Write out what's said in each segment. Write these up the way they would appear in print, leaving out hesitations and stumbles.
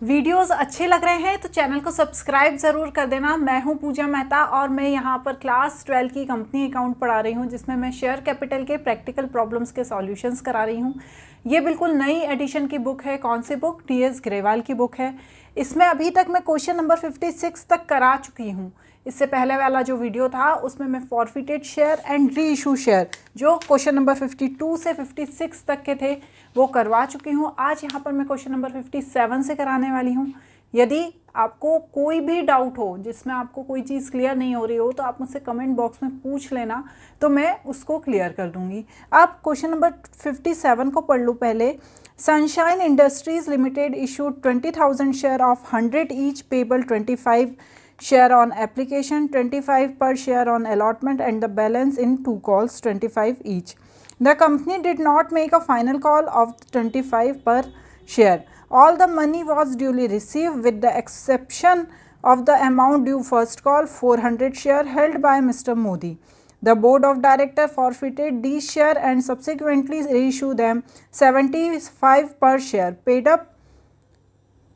Videos अच्छे लग रहे हैं तो चैनल को सब्सक्राइब ज़रूर कर देना। मैं हूं पूजा मेहता और मैं यहां पर क्लास 12 की कंपनी अकाउंट पढ़ा रही हूं, जिसमें मैं शेयर कैपिटल के प्रैक्टिकल प्रॉब्लम्स के सॉल्यूशंस करा रही हूं। ये बिल्कुल नई एडिशन की बुक है। कौन सी बुक? टीएस ग्रेवाल की बुक है। इसमें अभी तक मैं क्वेश्चन नंबर 56 तक करा चुकी हूँ। इससे पहले वाला जो वीडियो था उसमें मैं forfeited share and re issue share, जो क्वेश्चन नंबर 52 से 56 तक के थे, वो करवा चुकी हूँ। आज यहाँ पर मैं क्वेश्चन नंबर 57 से कराने वाली हूँ। यदि आपको कोई भी डाउट हो, जिसमें आपको कोई चीज़ क्लियर नहीं हो रही हो, तो आप मुझसे कमेंट बॉक्स में पूछ लेना, तो मैं उसको क्लियर कर दूँगी। आप क्वेश्चन नंबर 57 को पढ़ लो पहले। Sunshine industries limited issued 20,000 share of 100 each, payable 25 share on application, 25 per share on allotment, and the balance in 2 calls, 25 each. The company did not make a final call of 25 per share. All the money was duly received with the exception of the amount due first call, 400 share held by Mr. Modi. The board of directors forfeited these share and subsequently reissued them 75 per share, paid up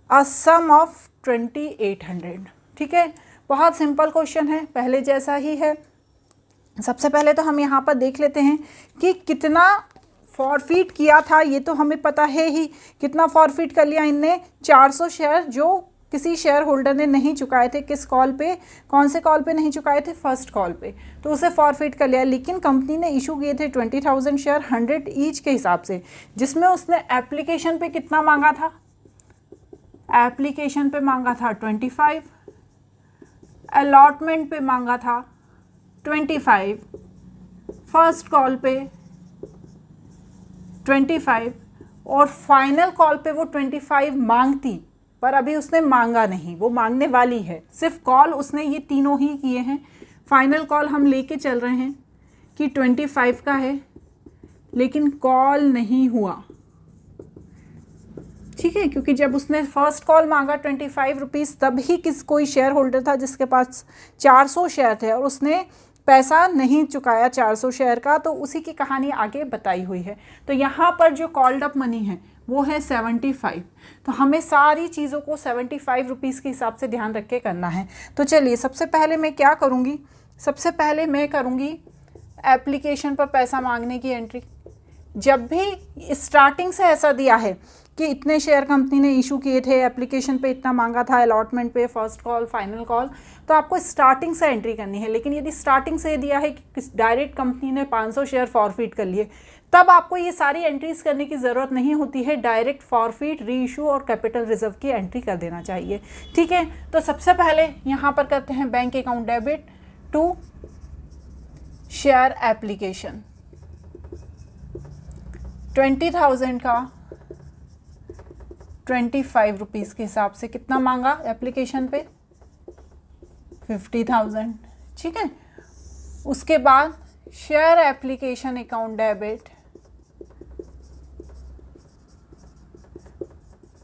a sum of 2800। ठीक है, बहुत simple question है, पहले जैसा ही है। सबसे पहले तो हम यहाँ पर देख लेते हैं कि कितना फॉरफिट किया था। ये तो हमें पता है ही, कितना फॉरफिट कर लिया इनने। 400 शेयर जो किसी शेयर होल्डर ने नहीं चुकाए थे। किस कॉल पे? कौन से कॉल पे नहीं चुकाए थे? फर्स्ट कॉल पे, तो उसे फॉरफिट कर लिया। लेकिन कंपनी ने इशू किए थे 20,000 शेयर 100 ईच के हिसाब से, जिसमें उसने एप्लीकेशन पे कितना मांगा था? एप्लीकेशन पे मांगा था 25, अलॉटमेंट पे मांगा था 25, फर्स्ट कॉल पे 25 और फाइनल कॉल पे वो 25 मांगती, पर अभी उसने मांगा नहीं, वो मांगने वाली है। सिर्फ कॉल उसने ये तीनों ही किए हैं। फाइनल कॉल हम लेके चल रहे हैं कि 25 का है, लेकिन कॉल नहीं हुआ। ठीक है, क्योंकि जब उसने फर्स्ट कॉल मांगा 25 रुपीज़, तब ही कोई शेयर होल्डर था जिसके पास 400 शेयर थे और उसने पैसा नहीं चुकाया 400 शेयर का, तो उसी की कहानी आगे बताई हुई है। तो यहाँ पर जो कॉल्ड अप मनी है वो है 75। तो हमें सारी चीज़ों को 75 रुपीज़ के हिसाब से ध्यान रख के करना है। तो चलिए, सबसे पहले मैं क्या करूँगी? सबसे पहले मैं करूँगी एप्लीकेशन पर पैसा मांगने की एंट्री। जब भी स्टार्टिंग से ऐसा दिया है कि इतने शेयर कंपनी ने इशू किए थे, एप्लीकेशन पे इतना मांगा था, अलॉटमेंट पे, फर्स्ट कॉल, फाइनल कॉल, तो आपको स्टार्टिंग से एंट्री करनी है। लेकिन यदि स्टार्टिंग से दिया है कि डायरेक्ट कंपनी ने 500 शेयर फॉरफिट कर लिए, तब आपको ये सारी एंट्रीज करने की ज़रूरत नहीं होती है। डायरेक्ट फॉरफिट, री इशू और कैपिटल रिजर्व की एंट्री कर देना चाहिए। ठीक है, तो सबसे पहले यहाँ पर करते हैं bank account debit to share application. 20,000 का 25 रुपीज़ के हिसाब से कितना मांगा एप्लीकेशन पे? 50,000। ठीक है, उसके बाद share application account debit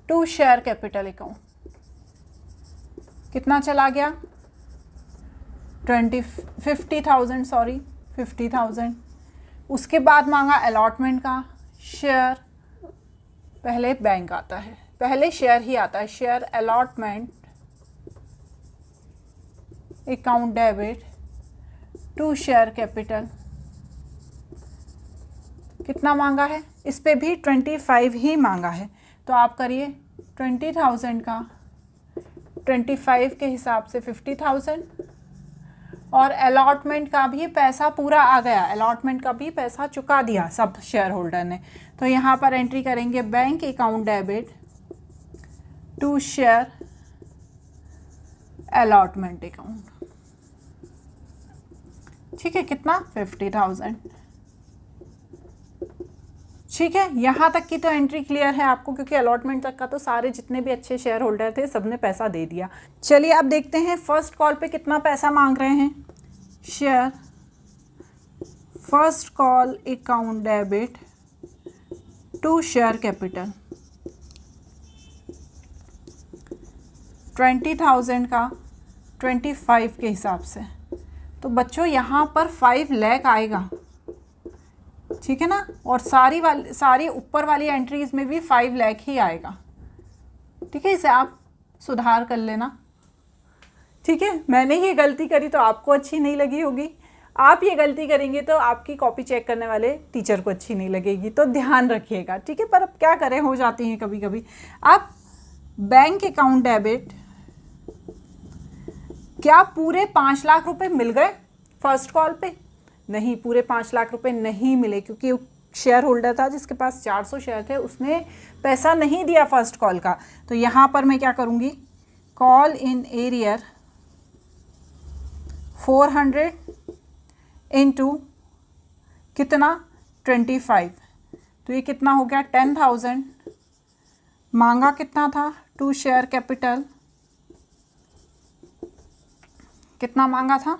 to share capital account, कितना चला गया? 50,000। उसके बाद मांगा अलॉटमेंट का शेयर। पहले बैंक आता है, पहले शेयर ही आता है। Share allotment account debit to share capital, कितना मांगा है? इस पे भी 25 ही मांगा है। तो आप करिए 20,000 का 25 के हिसाब से 50,000, और अलॉटमेंट का भी पैसा पूरा आ गया, अलॉटमेंट का भी पैसा चुका दिया सब शेयर होल्डर ने। तो यहाँ पर एंट्री करेंगे bank account debit to share allotment account. ठीक है, कितना? 50,000। ठीक है, यहाँ तक की तो एंट्री क्लियर है आपको, क्योंकि अलॉटमेंट तक का तो सारे जितने भी अच्छे शेयर होल्डर थे सबने पैसा दे दिया। चलिए अब देखते हैं फर्स्ट कॉल पे कितना पैसा मांग रहे हैं। Share first call account debit to share capital, 20,000 का 25 के हिसाब से। तो बच्चों यहाँ पर 5 लाख आएगा। ठीक है ना, और सारी ऊपर वाली एंट्रीज में भी 5 लाख ही आएगा। ठीक है, इसे आप सुधार कर लेना। ठीक है, मैंने ये गलती करी तो आपको अच्छी नहीं लगी होगी, आप ये गलती करेंगे तो आपकी कॉपी चेक करने वाले टीचर को अच्छी नहीं लगेगी, तो ध्यान रखिएगा। ठीक है, पर अब क्या करें, हो जाती हैं कभी कभी। आप बैंक अकाउंट डेबिट, क्या पूरे 5 लाख रुपए मिल गए फर्स्ट कॉल पे? नहीं, पूरे 5 लाख रुपए नहीं मिले, क्योंकि शेयर होल्डर था जिसके पास 400 शेयर थे, उसने पैसा नहीं दिया फर्स्ट कॉल का। तो यहाँ पर मैं क्या करूँगी, कॉल इन एरियर 400 इंटू कितना 25, तो ये कितना हो गया 10,000। मांगा कितना था, टू शेयर कैपिटल कितना मांगा था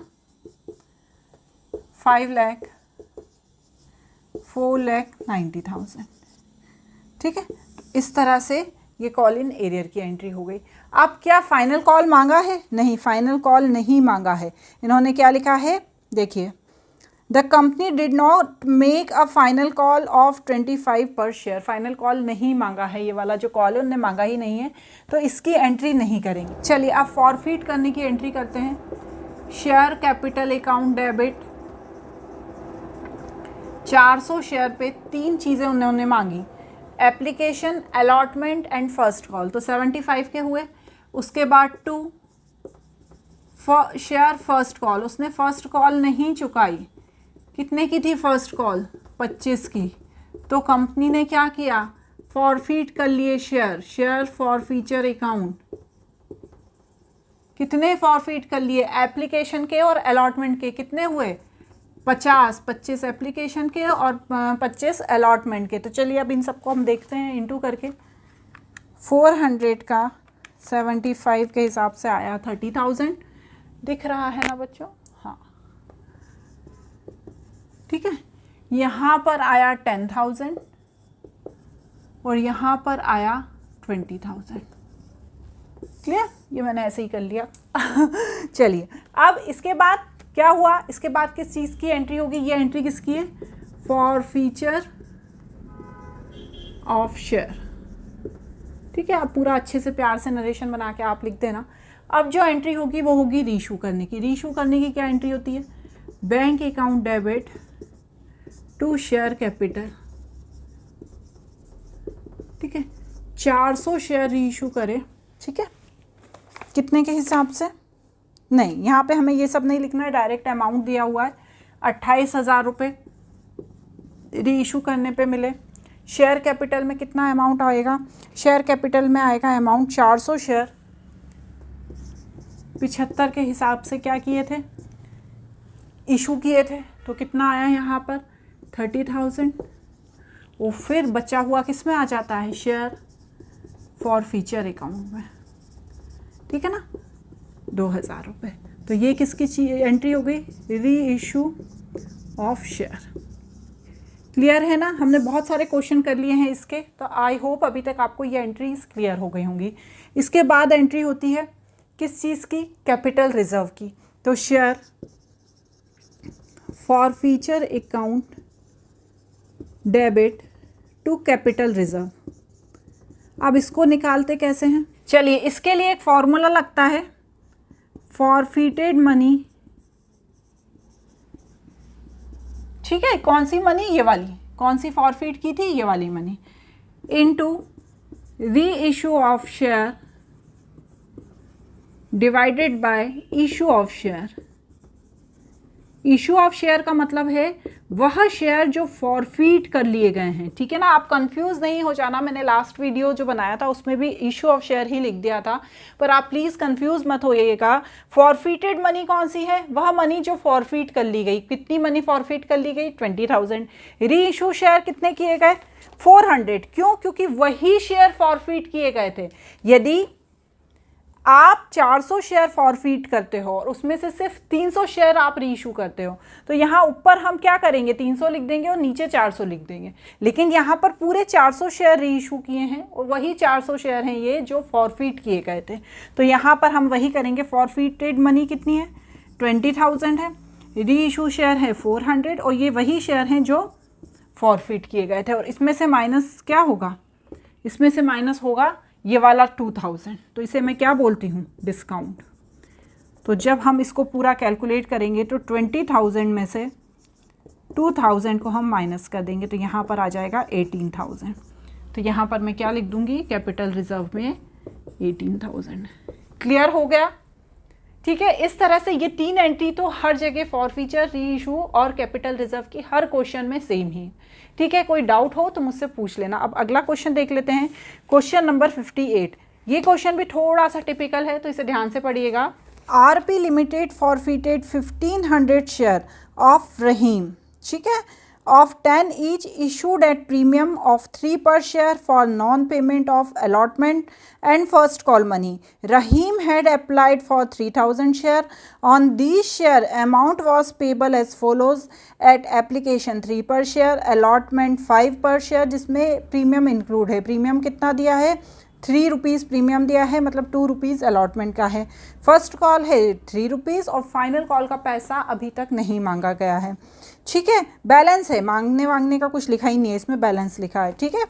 5 लाख, 4,90,000। ठीक है, इस तरह से ये कॉल इन एरियर की एंट्री हो गई। अब क्या फाइनल कॉल मांगा है? नहीं, फाइनल कॉल नहीं मांगा है। इन्होंने क्या लिखा है, देखिए, the company did not make a final call of 25 पर शेयर। फाइनल कॉल नहीं मांगा है, ये वाला जो कॉल है उन्होंने मांगा ही नहीं है, तो इसकी एंट्री नहीं करेंगे। चलिए अब फॉरफीट करने की एंट्री करते हैं। Share capital account debit, 400 share पे 3 चीज़ें उन्होंने मांगी, application, allotment and first call, तो 75 के हुए। उसके बाद 2 शेयर फर्स्ट कॉल, उसने फर्स्ट कॉल नहीं चुकाई। कितने की थी फर्स्ट कॉल? 25 की। तो कंपनी ने क्या किया, फॉरफीट कर लिए शेयर, शेयर फॉरफीचर अकाउंट। कितने फॉरफीट कर लिए? एप्लीकेशन के और अलॉटमेंट के। कितने हुए? 50, 25 एप्लीकेशन के और 25 अलॉटमेंट के। तो चलिए अब इन सबको हम देखते हैं इंटू करके। 400 का 75 के हिसाब से आया 30,000, दिख रहा है ना बच्चों? हाँ, ठीक है। यहाँ पर आया 10,000 और यहाँ पर आया 20,000। क्लियर? ये मैंने ऐसे ही कर लिया। चलिए अब इसके बाद क्या हुआ, इसके बाद किस चीज़ की एंट्री होगी? ये एंट्री किसकी है? Forfeiture of share. ठीक है, आप पूरा अच्छे से प्यार से नरेशन बना के आप लिख देना। अब जो एंट्री होगी वो होगी रीशू करने की। रीशू करने की क्या एंट्री होती है? Bank account debit to share capital. ठीक है, 400 शेयर रीइशू करे। ठीक है, कितने के हिसाब से? नहीं, यहाँ पे हमें ये सब नहीं लिखना है, डायरेक्ट अमाउंट दिया हुआ है 28,000 रुपये रीइशू करने पे मिले। शेयर कैपिटल में कितना अमाउंट आएगा? शेयर कैपिटल में आएगा अमाउंट 400 शेयर 75 के हिसाब से क्या किए थे? इशू किए थे। तो कितना आया यहाँ पर? 30,000। और फिर बचा हुआ किस में आ जाता है? शेयर फॉरफीचर अकाउंट में। ठीक है ना, 2,000 रुपये। तो ये किसकी एंट्री हो गई? री इशू ऑफ शेयर। क्लियर है ना? हमने बहुत सारे क्वेश्चन कर लिए हैं इसके, तो आई होप अभी तक आपको ये एंट्रीज क्लियर हो गई होंगी। इसके बाद एंट्री होती है किस चीज़ की? कैपिटल रिजर्व की। तो share forfeiture account debit to capital reserve. अब इसको निकालते कैसे हैं? चलिए, इसके लिए एक फॉर्मूला लगता है, फॉरफीटेड मनी। ठीक है, कौन सी मनी? ये वाली। कौन सी फॉरफीट की थी? ये वाली मनी, इनटू री issue of share divided by issue of share. Issue of share का मतलब है वह शेयर जो फॉरफीट कर लिए गए हैं। ठीक है ना, आप कंफ्यूज नहीं हो जाना। मैंने लास्ट वीडियो जो बनाया था उसमें भी इशू ऑफ शेयर ही लिख दिया था, पर आप प्लीज़ कंफ्यूज मत होइएगा। फॉरफीटेड मनी कौन सी है? वह मनी जो फॉरफीट कर ली गई। कितनी मनी फॉरफीट कर ली गई? 20,000। री इशू शेयर कितने किए गए? 400। क्यों? क्योंकि वही शेयर फॉरफीट किए गए थे। यदि आप 400 शेयर फॉरफीट करते हो और उसमें से सिर्फ 300 शेयर आप रीइशू करते हो, तो यहाँ ऊपर हम क्या करेंगे? 300 लिख देंगे और नीचे 400 लिख देंगे। लेकिन यहाँ पर पूरे 400 शेयर रीइशू किए हैं और वही 400 शेयर हैं ये जो फॉरफीट किए गए थे। तो यहाँ पर हम वही करेंगे। फॉरफीटेड मनी कितनी है? 20,000 है। रीइशू शेयर है 400 और ये वही शेयर हैं जो फॉरफीट किए गए थे। और इसमें से माइनस क्या होगा? इसमें से माइनस होगा ये वाला 2000, तो इसे मैं क्या बोलती हूँ, डिस्काउंट। तो जब हम इसको पूरा कैलकुलेट करेंगे तो 20,000 में से 2,000 को हम माइनस कर देंगे, तो यहाँ पर आ जाएगा 18,000। तो यहाँ पर मैं क्या लिख दूँगी, कैपिटल रिजर्व में 18,000। क्लियर हो गया? ठीक है। इस तरह से ये 3 एंट्री तो हर जगह फॉरफीचर, री इशू और कैपिटल रिजर्व की हर क्वेश्चन में सेम ही। ठीक है, कोई डाउट हो तो मुझसे पूछ लेना। अब अगला क्वेश्चन देख लेते हैं, क्वेश्चन नंबर 58। ये क्वेश्चन भी थोड़ा सा टिपिकल है, तो इसे ध्यान से पढ़िएगा। RP limited forfeited 1500 share of Rahim, ठीक है, of 10 each issued at premium of 3 per share for non-payment of allotment and first call money. Rahim had applied for 3,000 share. On these share, amount was payable as follows: at application 3 per share, allotment 5 per share, जिसमें premium include है। Premium कितना दिया है, 3 rupees premium दिया है, मतलब 2 rupees allotment का है। फर्स्ट कॉल है 3 रुपीज़ और फाइनल कॉल का पैसा अभी तक नहीं मांगा गया है। ठीक है, बैलेंस है, मांगने का कुछ लिखा ही नहीं है, इसमें बैलेंस लिखा है। ठीक है,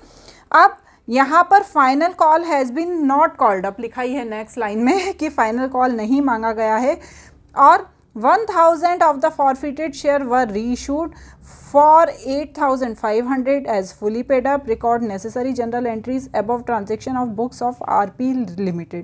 अब यहाँ पर final call has been not called up लिखा ही है नेक्स्ट लाइन में कि फाइनल कॉल नहीं मांगा गया है, और 1,000 of the forfeited share were reissued for 8,500 as fully paid up. Record necessary general entries above transaction of books of RP Limited.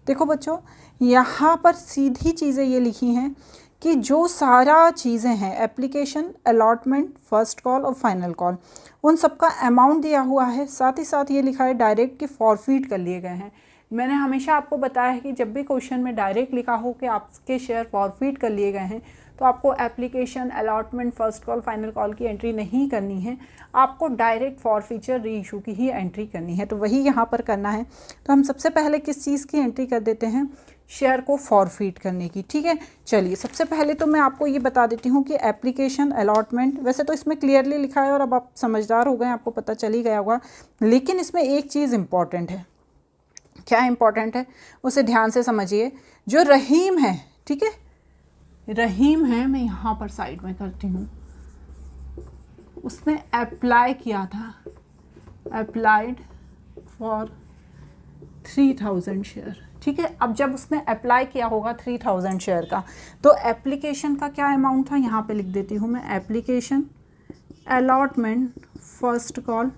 देखो बच्चों, यहाँ पर सीधी चीज़ें ये लिखी हैं कि जो सारा चीज़ें हैं, एप्लीकेशन, अलॉटमेंट, फर्स्ट कॉल और फाइनल कॉल, उन सब का अमाउंट दिया हुआ है। साथ ही साथ ये लिखा है डायरेक्ट कि फॉरफीट कर लिए गए हैं। मैंने हमेशा आपको बताया है कि जब भी क्वेश्चन में डायरेक्ट लिखा हो कि आपके शेयर फॉरफीट कर लिए गए हैं, तो आपको application, allotment, first call, final call की एंट्री नहीं करनी है, आपको डायरेक्ट फॉरफीचर, री इशू की ही एंट्री करनी है। तो वही यहाँ पर करना है। तो हम सबसे पहले किस चीज़ की एंट्री कर देते हैं, शेयर को फॉरफीट करने की। ठीक है, चलिए सबसे पहले तो मैं आपको ये बता देती हूँ कि एप्लीकेशन, अलॉटमेंट, वैसे तो इसमें क्लियरली लिखा है और अब आप समझदार हो गए, आपको पता चल ही गया होगा, लेकिन इसमें एक चीज़ इम्पॉर्टेंट है। क्या इम्पॉर्टेंट है, उसे ध्यान से समझिए। जो रहीम है, ठीक है, रहीम है, मैं यहाँ पर साइड में करती हूँ, उसने अप्लाई किया था, अप्लाइड फॉर 3,000 शेयर। ठीक है, अब जब उसने अप्लाई किया होगा 3,000 शेयर का, तो एप्लीकेशन का क्या अमाउंट था, यहाँ पे लिख देती हूँ मैं, एप्लीकेशन, अलॉटमेंट, फर्स्ट कॉल,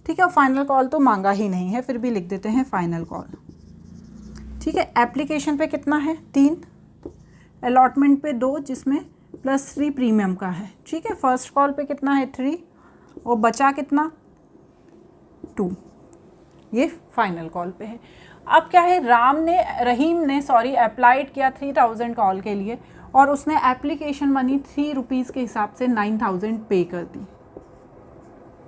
ठीक है, फाइनल कॉल तो मांगा ही नहीं है, फिर भी लिख देते हैं फाइनल कॉल। ठीक है, एप्लीकेशन पे कितना है, 3, अलॉटमेंट पे 2, जिसमें +3 प्रीमियम का है। ठीक है, फर्स्ट कॉल पे कितना है, 3, और बचा कितना, 2, ये फाइनल कॉल पे है। अब क्या है, रहीम ने अप्लाइड किया 3,000 कॉल के लिए, और उसने एप्लीकेशन मनी 3 रुपीज़ के हिसाब से 9,000 पे कर दी।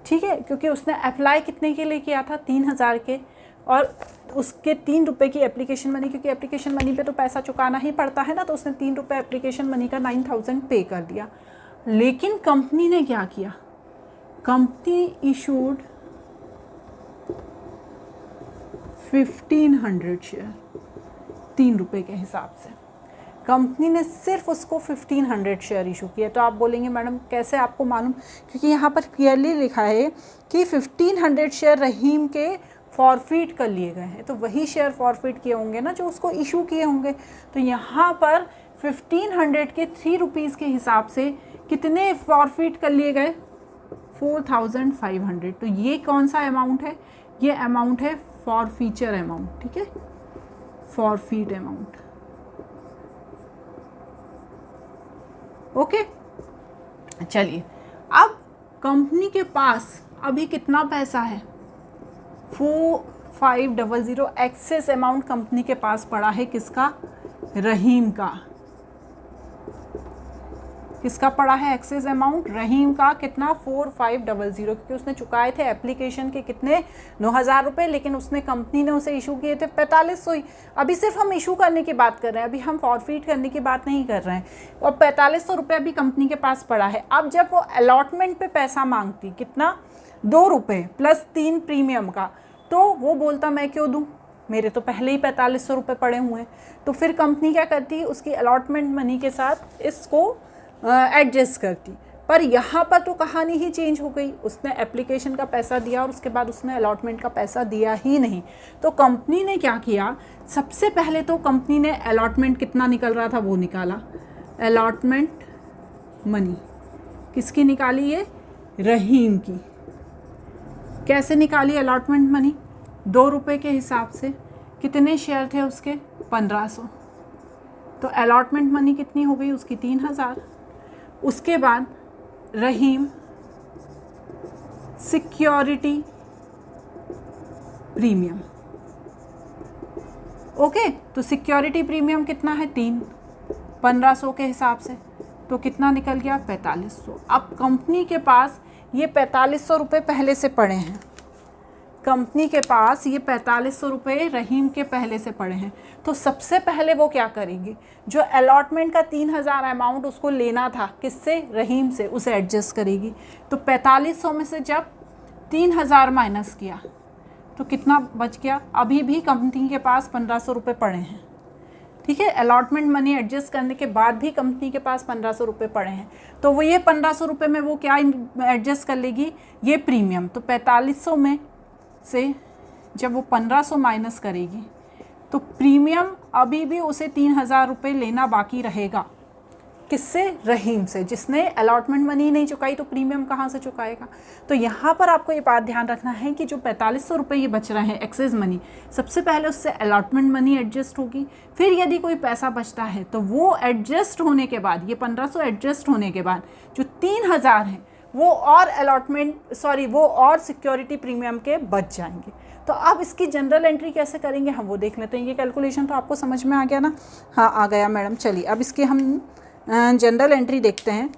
ठीक है, क्योंकि उसने अप्लाई कितने के लिए किया था, 3,000 के, और उसके 3 रुपये की एप्लीकेशन मनी, क्योंकि एप्लीकेशन मनी पे तो पैसा चुकाना ही पड़ता है ना, तो उसने 3 रुपये एप्लीकेशन मनी का 9,000 पे कर दिया। लेकिन कंपनी ने क्या किया, कंपनी इशूड 1,500 शेयर 3 रुपये के हिसाब से। कंपनी ने सिर्फ उसको 1,500 शेयर इशू किए। तो आप बोलेंगे मैडम कैसे आपको मालूम, क्योंकि यहाँ पर क्लियरली लिखा है कि 1,500 शेयर रहीम के फॉरफीट कर लिए गए हैं, तो वही शेयर फॉरफीट किए होंगे ना जो उसको इशू किए होंगे। तो यहाँ पर 1,500 के 3 रुपीज़ के हिसाब से कितने फॉरफीट कर लिए गए, 4,500। तो ये कौन सा अमाउंट है, ये अमाउंट है फॉरफीचर अमाउंट। ठीक है, फॉरफीट अमाउंट। ओके, चलिए अब कंपनी के पास अभी कितना पैसा है, 4,500 एक्सेस अमाउंट कंपनी के पास पड़ा है। किसका, रहीम का। किसका पड़ा है एक्सेस अमाउंट, रहीम का। कितना, 4,500, क्योंकि उसने चुकाए थे एप्लीकेशन के कितने, 9,000 रुपये, लेकिन उसने कंपनी ने उसे इशू किए थे 4,500 ही। अभी सिर्फ हम इशू करने की बात कर रहे हैं, अभी हम फॉरफीट करने की बात नहीं कर रहे हैं। और 4,500 रुपये अभी कंपनी के पास पड़ा है। अब जब वो अलॉटमेंट पे पैसा मांगती, कितना, 2 रुपये +3 प्रीमियम का, तो वो बोलता मैं क्यों दूँ, मेरे तो पहले ही 4,500 रुपये पड़े हुए हैं। तो फिर कंपनी क्या करती, उसकी अलॉटमेंट मनी के साथ इसको एडजस्ट करती। पर यहाँ पर तो कहानी ही चेंज हो गई, उसने एप्लीकेशन का पैसा दिया और उसके बाद उसने अलॉटमेंट का पैसा दिया ही नहीं। तो कंपनी ने क्या किया, सबसे पहले तो कंपनी ने अलॉटमेंट कितना निकल रहा था वो निकाला, अलॉटमेंट मनी किसकी निकाली, ये रहीम की। कैसे निकाली अलॉटमेंट मनी, 2 रुपये के हिसाब से। कितने शेयर थे उसके, 1500। तो अलॉटमेंट मनी कितनी हो गई उसकी, 3000। उसके बाद रहीम सिक्योरिटी प्रीमियम, ओके। तो सिक्योरिटी प्रीमियम कितना है, 1500 के हिसाब से। तो कितना निकल गया, 4500। अब कंपनी के पास ये 4500 रुपये पहले से पड़े हैं, कंपनी के पास ये 4500 रुपये रहीम के पहले से पड़े हैं। तो सबसे पहले वो क्या करेगी, जो अलॉटमेंट का 3000 अमाउंट उसको लेना था किससे, रहीम से, उसे एडजस्ट करेगी। तो 4500 में से जब 3000 माइनस किया तो कितना बच गया, अभी भी कंपनी के पास 1500 रुपये पड़े हैं, ठीक है। अलॉटमेंट मनी एडजस्ट करने के बाद भी कंपनी के पास 1500 रुपये पड़े हैं। तो वो ये 1500 रुपये में वो क्या एडजस्ट कर लेगी, ये प्रीमियम। तो 4500 में से जब वो 1500 माइनस करेगी तो प्रीमियम अभी भी उसे 3000 रुपये लेना बाकी रहेगा, किससे, रहीम से, जिसने अलॉटमेंट मनी नहीं चुकाई तो प्रीमियम कहाँ से चुकाएगा। तो यहाँ पर आपको ये बात ध्यान रखना है कि जो 4500 रुपये ये बच रहे हैं एक्सेस मनी, सबसे पहले उससे अलॉटमेंट मनी एडजस्ट होगी, फिर यदि कोई पैसा बचता है तो वो एडजस्ट होने के बाद, ये 1500 एडजस्ट होने के बाद जो 3000 हैं वो और वो और सिक्योरिटी प्रीमियम के बच जाएंगे। तो अब इसकी जनरल एंट्री कैसे करेंगे हम वो देख लेते हैं। ये कैलकुलेशन तो आपको समझ में आ गया ना, हाँ आ गया मैडम। चलिए अब इसकी हम जनरल एंट्री देखते हैं।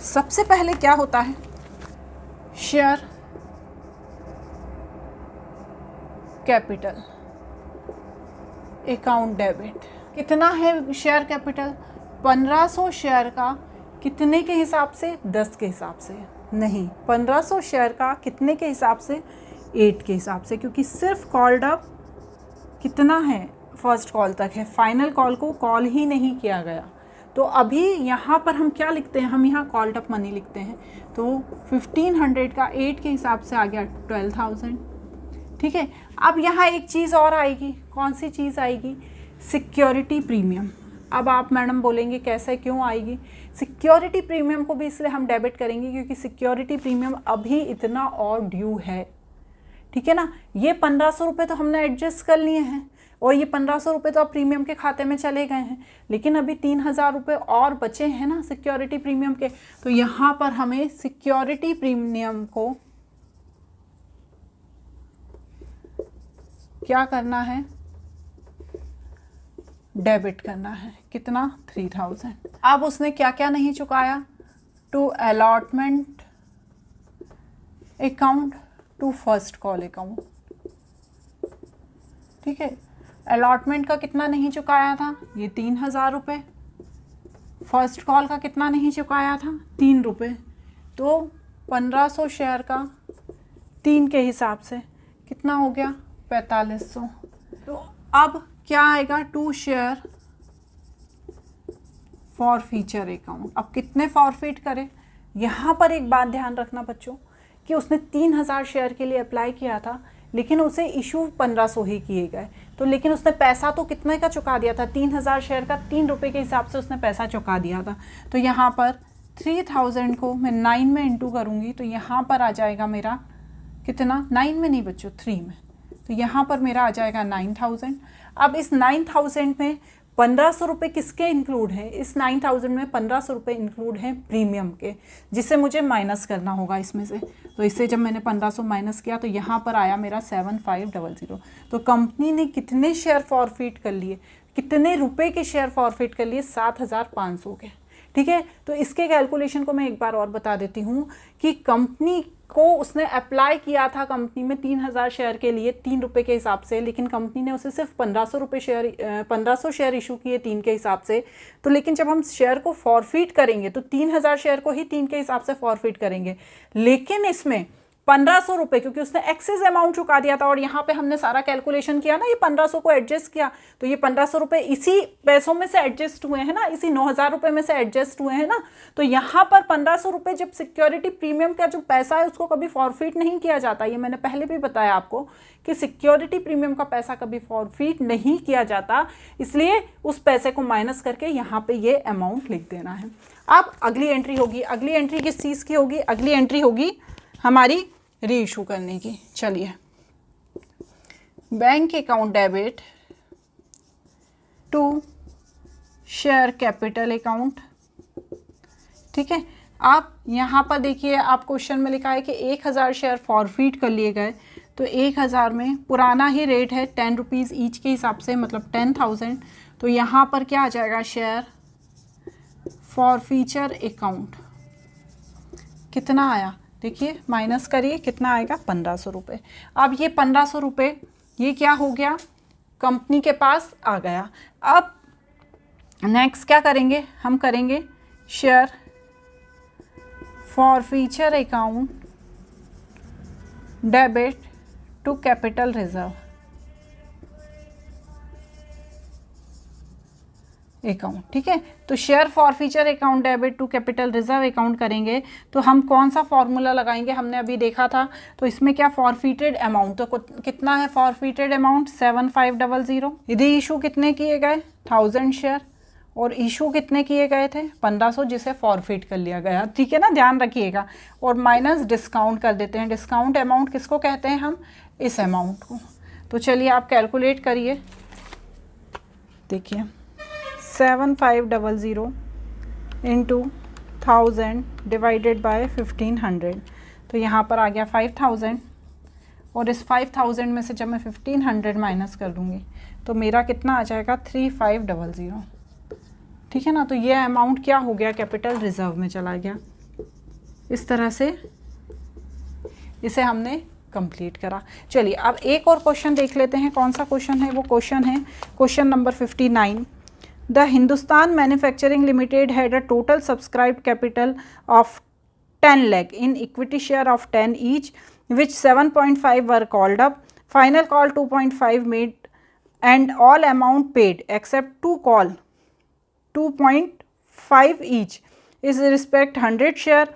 सबसे पहले क्या होता है, शेयर कैपिटल अकाउंट डेबिट। कितना है शेयर कैपिटल, 1500 शेयर का कितने के हिसाब से, 10 के हिसाब से नहीं, 1500 शेयर का कितने के हिसाब से, 8 के हिसाब से, क्योंकि सिर्फ कॉल्ड अप कितना है, फर्स्ट कॉल तक है, फाइनल कॉल को कॉल ही नहीं किया गया। तो अभी यहाँ पर हम क्या लिखते हैं, हम यहाँ कॉल्ड अप मनी लिखते हैं। तो 1500 का 8 के हिसाब से आ गया 12000, ठीक है। अब यहाँ एक चीज़ और आएगी, कौन सी चीज़ आएगी, सिक्योरिटी प्रीमियम। अब आप मैडम बोलेंगे कैसे, क्यों आएगी, सिक्योरिटी प्रीमियम को भी इसलिए हम डेबिट करेंगे क्योंकि सिक्योरिटी प्रीमियम अभी इतना और ड्यू है, ठीक है ना। ये 1500 रुपये तो हमने एडजस्ट कर लिए हैं और ये 1500 रुपये तो अब प्रीमियम के खाते में चले गए हैं, लेकिन अभी 3000 रुपये और बचे हैं ना सिक्योरिटी प्रीमियम के। तो यहाँ पर हमें सिक्योरिटी प्रीमियम को क्या करना है, डेबिट करना है। कितना, 3000। अब उसने क्या क्या नहीं चुकाया, to allotment account, to first call account, ठीक है। अलॉटमेंट का कितना नहीं चुकाया था, ये 3000 रुपये। फर्स्ट कॉल का कितना नहीं चुकाया था, 3 रुपये। तो 1500 शेयर का 3 के हिसाब से कितना हो गया, 4500। तो अब क्या आएगा, 2 शेयर फॉर फीचर अकाउंट। अब कितने फॉरफिट करें, यहाँ पर एक बात ध्यान रखना बच्चों कि उसने 3000 शेयर के लिए अप्लाई किया था, लेकिन उसे इशू 1500 ही किए गए। तो लेकिन उसने पैसा तो कितने का चुका दिया था, 3000 शेयर का 3 रुपये के हिसाब से उसने पैसा चुका दिया था। तो यहाँ पर 3000 को मैं 9 में इंटू करूँगी तो यहाँ पर आ जाएगा मेरा कितना, 9 में नहीं बच्चों, 3 में। तो यहाँ पर मेरा आ जाएगा 9000। अब इस 9000 में 1500 रुपये किसके इंक्लूड हैं, इस 9000 में 1500 रुपये इंक्लूड हैं प्रीमियम के, जिसे मुझे माइनस करना होगा इसमें से। तो इससे जब मैंने 1500 माइनस किया तो यहाँ पर आया मेरा 7500। तो कंपनी ने कितने शेयर फॉरफिट कर लिए, कितने रुपए के शेयर फॉरफिट कर लिए, 7500 के, ठीक है। तो इसके कैलकुलेशन को मैं एक बार और बता देती हूँ कि कंपनी को उसने अप्लाई किया था कंपनी में 3000 शेयर के लिए 3 रुपये के हिसाब से, लेकिन कंपनी ने उसे सिर्फ 1500 शेयर इशू किए 3 के हिसाब से। तो लेकिन जब हम शेयर को फॉरफिट करेंगे तो 3000 शेयर को ही 3 के हिसाब से फॉरफिट करेंगे, लेकिन इसमें 1500 रुपये, क्योंकि उसने एक्सेस अमाउंट चुका दिया था और यहाँ पे हमने सारा कैलकुलेशन किया ना, ये 1500 को एडजस्ट किया, तो ये 1500 रुपये इसी पैसों में से एडजस्ट हुए हैं ना, इसी 9000 रुपये में से एडजस्ट हुए हैं ना। तो यहाँ पर 1500 रुपये जब सिक्योरिटी प्रीमियम का जो पैसा है उसको कभी फॉरफिट नहीं किया जाता, ये मैंने पहले भी बताया आपको कि सिक्योरिटी प्रीमियम का पैसा कभी फॉरफिट नहीं किया जाता, इसलिए उस पैसे को माइनस करके यहाँ पे ये अमाउंट लिख देना है। अब अगली एंट्री होगी, अगली एंट्री किस चीज़ की होगी? अगली एंट्री होगी हमारी री इशू करने की। चलिए, bank account debit to share capital account, ठीक है। आप यहाँ पर देखिए, आप क्वेश्चन में लिखा है कि 1000 शेयर फॉरफिट कर लिए गए, तो 1000 में पुराना ही रेट है 10 रुपीज़ ईच के हिसाब से, मतलब 10,000, तो यहाँ पर क्या आ जाएगा? शेयर फॉरफीचर अकाउंट कितना आया? देखिए माइनस करिए, कितना आएगा? 1500 रुपये। अब ये 1500 रुपये ये क्या हो गया? कंपनी के पास आ गया। अब नेक्स्ट क्या करेंगे? हम करेंगे share forfeiture account debit to capital reserve account, ठीक है। तो share forfeiture account debit to capital reserve account करेंगे तो हम कौन सा फॉर्मूला लगाएंगे? हमने अभी देखा था, तो इसमें क्या फॉरफिटेड अमाउंट, तो कितना है फॉरफिटेड अमाउंट? 7500। यदि इशू कितने किए गए? 1000 शेयर, और इशू कितने किए गए थे? 1500, जिसे फॉरफिट कर लिया गया, ठीक है ना, ध्यान रखिएगा। और माइनस डिस्काउंट कर देते हैं। डिस्काउंट अमाउंट किसको कहते हैं हम? इस अमाउंट को। तो चलिए आप कैलकुलेट करिए, देखिए 7500 इंटू 1000 डिवाइडेड बाय 1500, तो यहाँ पर आ गया 5000, और इस 5000 में से जब मैं 1500 माइनस कर दूँगी तो मेरा कितना आ जाएगा? 3500, ठीक है ना। तो ये अमाउंट क्या हो गया? कैपिटल रिजर्व में चला गया। इस तरह से इसे हमने कंप्लीट करा। चलिए अब एक और क्वेश्चन देख लेते हैं। कौन सा क्वेश्चन है? वो क्वेश्चन है question number 59। The Hindustan Manufacturing Limited had a total subscribed capital of 10 lakh in equity share of 10 each, which 7.5 were called up. Final call 2.5 made and all amount paid except two call 2.5 each is respect 100 share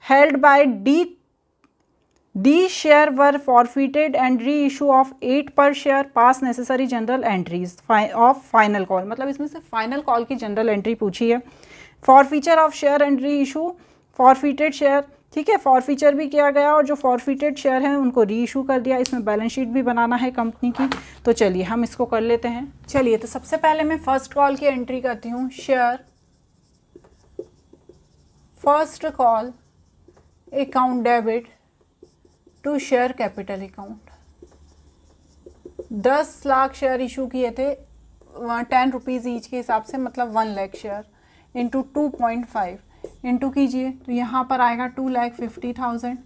held by D share were forfeited and reissue of 8 per share. Pass necessary general entries of final call, मतलब इसमें से final call की general entry पूछी है। Forfeiture of share and re issue, forfeited share, ठीक है, forfeiture भी किया गया और जो फॉरफिटेड शेयर हैं उनको री इशू कर दिया। इसमें बैलेंस शीट भी बनाना है कंपनी की, तो चलिए हम इसको कर लेते हैं। चलिए, तो सबसे पहले मैं फर्स्ट कॉल की एंट्री करती हूँ। Share first call account debit to share capital account. 10 lakh share issue किए थे 10 रुपीज़ ईच के हिसाब से, मतलब 1 लाख शेयर इंटू 2.5 इंटू कीजिए, तो यहाँ पर आएगा 2,50,000,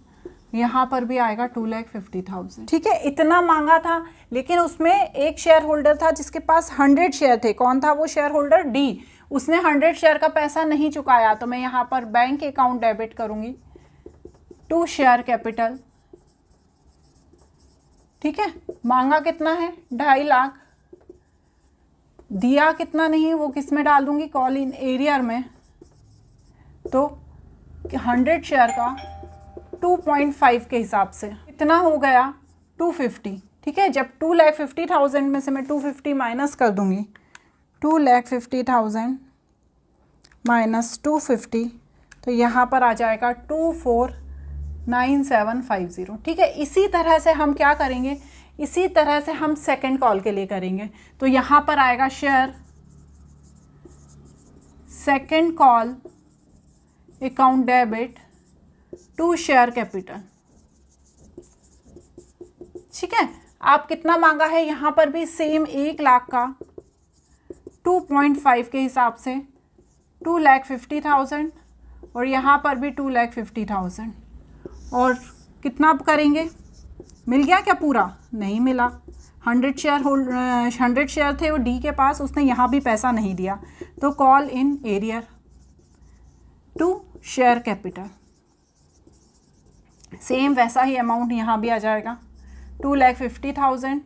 यहाँ पर भी आएगा 2,50,000, ठीक है। इतना मांगा था, लेकिन उसमें एक शेयर होल्डर था जिसके पास 100 शेयर थे। कौन था वो शेयर होल्डर? डी। उसने 100 शेयर का पैसा नहीं चुकाया, तो मैं यहाँ पर बैंक अकाउंट डेबिट करूँगी टू शेयर कैपिटल, ठीक है। मांगा कितना है? 2.5 लाख। दिया कितना नहीं, वो किस में डाल दूंगी? कॉल इन एरियर में। तो 100 शेयर का 2.5 के हिसाब से कितना हो गया? 250, ठीक है। जब 2,50,000 में से मैं 250 माइनस कर दूंगी, 2,50,000 माइनस 250, तो यहाँ पर आ जाएगा 249750, ठीक है। इसी तरह से हम क्या करेंगे? इसी तरह से हम सेकंड कॉल के लिए करेंगे। तो यहाँ पर आएगा share second call account debit to share capital, ठीक है। आप कितना मांगा है? यहाँ पर भी सेम 1 लाख का 2.5 के हिसाब से 2,50,000, और यहाँ पर भी 2,50,000। और कितना करेंगे? मिल गया क्या पूरा? नहीं मिला। 100 शेयर थे वो डी के पास, उसने यहाँ भी पैसा नहीं दिया, तो call in arrear to share capital. Same वैसा ही अमाउंट यहाँ भी आ जाएगा, 2,50,000,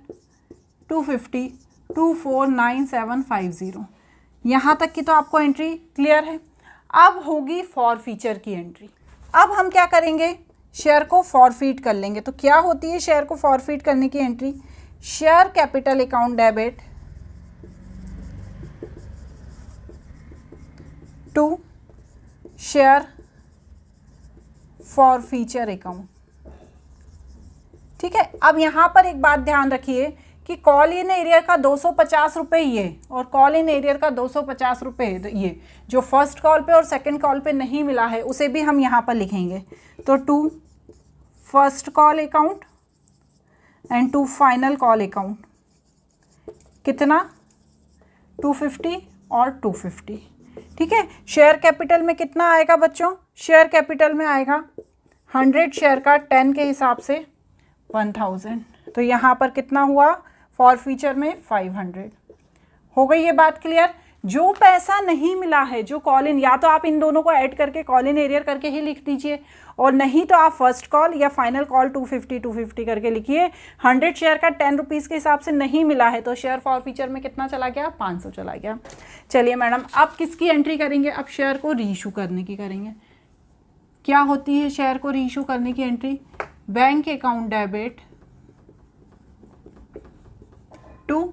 250, 249750। यहाँ तक की तो आपको एंट्री क्लियर है। अब होगी फॉर फीचर की एंट्री। अब हम क्या करेंगे, शेयर को फॉरफीट कर लेंगे। तो क्या होती है शेयर को फॉरफीट करने की एंट्री, share capital account debit to share forfeiture account. ठीक है, अब यहाँ पर एक बात ध्यान रखिए कि कॉल इन एरियर का 250 रुपये ये और कॉल इन एरियर का 250 रुपये ये, जो फर्स्ट कॉल पे और सेकंड कॉल पे नहीं मिला है उसे भी हम यहाँ पर लिखेंगे। तो to first call account and to final call account, कितना 250 और 250। ठीक है, शेयर कैपिटल में कितना आएगा बच्चों, शेयर कैपिटल में आएगा 100 शेयर का 10 के हिसाब से 1000। तो यहाँ पर कितना हुआ, फॉर फीचर में 500। हो गई ये बात क्लियर। जो पैसा नहीं मिला है, जो कॉल इन, या तो आप इन दोनों को ऐड करके कॉल इन एरियर करके ही लिख दीजिए, और नहीं तो आप फर्स्ट कॉल या फाइनल कॉल 250 करके लिखिए। 100 शेयर का 10 रुपीज़ के हिसाब से नहीं मिला है तो शेयर फॉर फीचर में कितना चला गया, 500 चला गया। चलिए मैडम, अब किसकी एंट्री करेंगे, अब शेयर को रीइशू करने की करेंगे। क्या होती है शेयर को रीइशू करने की एंट्री, bank account debit to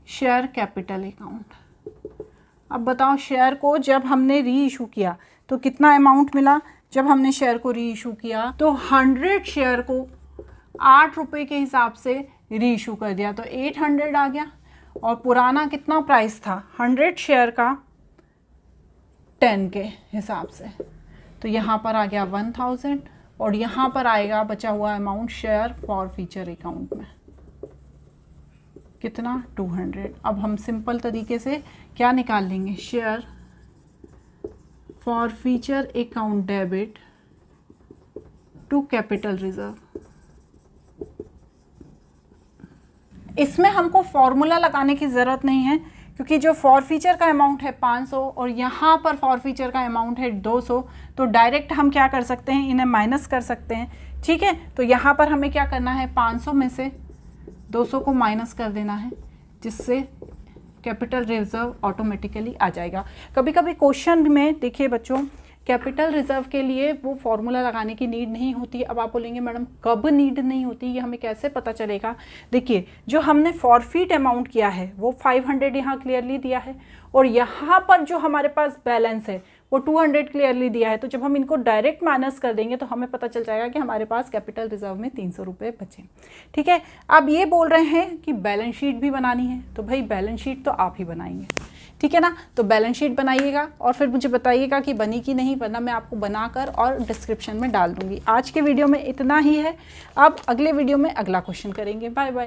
share capital account. अब बताओ, शेयर को जब हमने री इशू किया तो कितना अमाउंट मिला, जब हमने शेयर को री इशू किया तो 100 शेयर को 8 रुपये के हिसाब से री इशू कर दिया तो 800 आ गया। और पुराना कितना प्राइस था 100 शेयर का 10 के हिसाब से, तो यहाँ पर आ गया 1000 और यहाँ पर आएगा बचा हुआ amount share forfeiture account में कितना 200। अब हम सिंपल तरीके से क्या निकाल लेंगे, share forfeiture account debit to capital reserve. इसमें हमको फॉर्मूला लगाने की ज़रूरत नहीं है क्योंकि जो फॉर फीचर का अमाउंट है 500 और यहाँ पर फॉर फीचर का अमाउंट है 200, तो डायरेक्ट हम क्या कर सकते हैं, इन्हें माइनस कर सकते हैं। ठीक है, तो यहाँ पर हमें क्या करना है, 500 में से 200 को माइनस कर देना है, जिससे कैपिटल रिजर्व ऑटोमेटिकली आ जाएगा। कभी कभी क्वेश्चन में देखिए बच्चों, कैपिटल रिजर्व के लिए वो फॉर्मूला लगाने की नीड नहीं होती। अब आप बोलेंगे मैडम कब नीड नहीं होती, ये हमें कैसे पता चलेगा। देखिए, जो हमने फॉरफीट अमाउंट किया है वो 500 यहाँ क्लियरली दिया है और यहाँ पर जो हमारे पास बैलेंस है वो 200 क्लियरली दिया है। तो जब हम इनको डायरेक्ट माइनस कर देंगे तो हमें पता चल जाएगा कि हमारे पास कैपिटल रिजर्व में 300 रुपये बचे। ठीक है, अब ये बोल रहे हैं कि बैलेंस शीट भी बनानी है, तो भाई बैलेंस शीट तो आप ही बनाएंगे। ठीक है ना, तो बैलेंस शीट बनाइएगा और फिर मुझे बताइएगा कि बनी कि नहीं, वरना मैं आपको बनाकर और डिस्क्रिप्शन में डाल दूंगी। आज के वीडियो में इतना ही है, अब अगले वीडियो में अगला क्वेश्चन करेंगे। Bye bye.